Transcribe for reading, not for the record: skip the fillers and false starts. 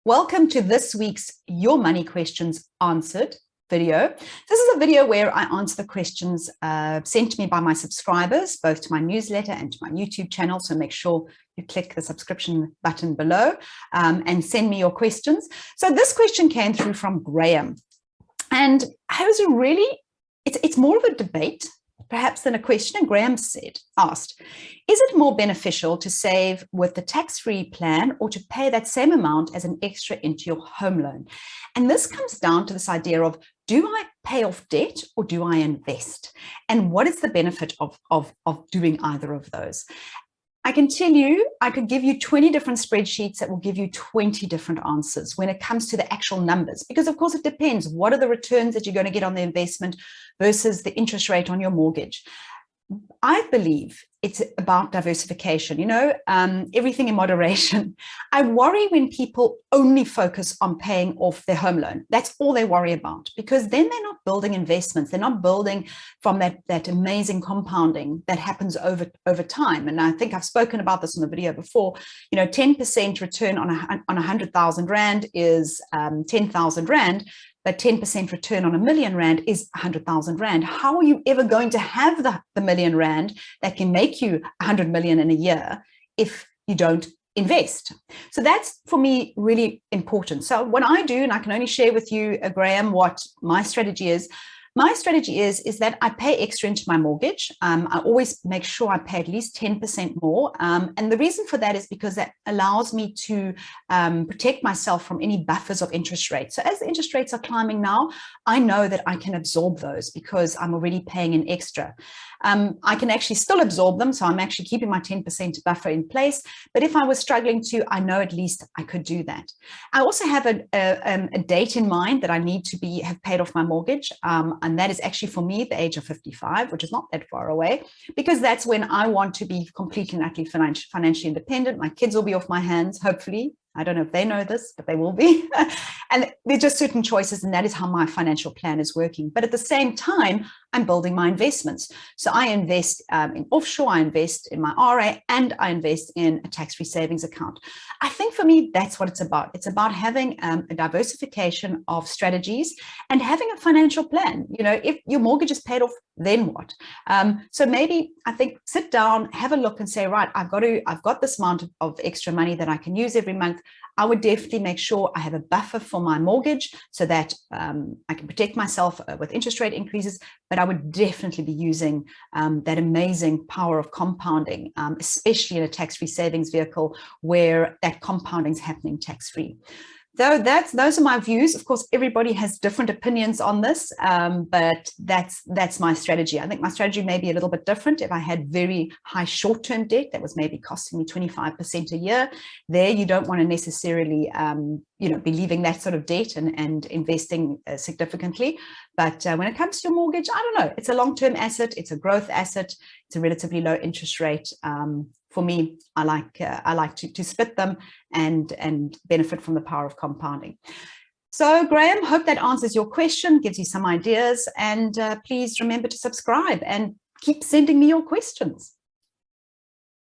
Welcome to this week's Your Money Questions Answered video. This is a video where I answer the questions sent to me by my subscribers, both to my newsletter and to my YouTube channel. So make sure you click the subscription button below and send me your questions. So this question came through from Graeme, and it was it's more of a debate perhaps than a question. And Graeme asked, is it more beneficial to save with the tax-free plan or to pay that same amount as an extra into your home loan? And this comes down to this idea of, do I pay off debt or do I invest? And what is the benefit of doing either of those? I can tell you, I could give you 20 different spreadsheets that will give you 20 different answers when it comes to the actual numbers, because of course it depends. What are the returns that you're going to get on the investment versus the interest rate on your mortgage? I believe it's about diversification, everything in moderation. I worry when people only focus on paying off their home loan. That's all they worry about, because then they're not building investments. They're not building from that amazing compounding that happens over time. And I think I've spoken about this in the video before. 10% return on 100,000 Rand is 10,000 Rand. But 10% return on R1 million is 100,000 Rand. How are you ever going to have the R1 million that can make you 100 million in a year if you don't invest? So that's, for me, really important. So what I do, and I can only share with you, Graeme, what my strategy is. My strategy is that I pay extra into my mortgage. I always make sure I pay at least 10% more. And the reason for that is because that allows me to protect myself from any buffers of interest rates. So as the interest rates are climbing now, I know that I can absorb those because I'm already paying an extra. I can actually still absorb them. So I'm actually keeping my 10% buffer in place. But if I was struggling to, I know at least I could do that. I also have a date in mind that I need to have paid off my mortgage. And that is actually, for me, the age of 55, which is not that far away, because that's when I want to be completely and utterly financially independent. My kids will be off my hands, hopefully. I don't know if they know this, but they will be. And they're just certain choices, and that is how my financial plan is working. But at the same time, I'm building my investments. So I invest in offshore, I invest in my RA, and I invest in a tax-free savings account. I think for me, that's what it's about. It's about having a diversification of strategies and having a financial plan. If your mortgage is paid off, then what? So maybe, I think, sit down, have a look and say, right, I've got this amount of extra money that I can use every month. I would definitely make sure I have a buffer for my mortgage so that I can protect myself with interest rate increases, but I would definitely be using that amazing power of compounding, especially in a tax-free savings vehicle where that compounding is happening tax-free. So those are my views. Of course, everybody has different opinions on this, but that's my strategy. I think my strategy may be a little bit different. If I had very high short-term debt that was maybe costing me 25% a year, there you don't want to necessarily be leaving that sort of debt and investing significantly. But when it comes to your mortgage, I don't know. It's a long-term asset. It's a growth asset. It's a relatively low interest rate. For me, I like to split them and benefit from the power of compounding. So, Graeme, hope that answers your question, gives you some ideas, and please remember to subscribe and keep sending me your questions.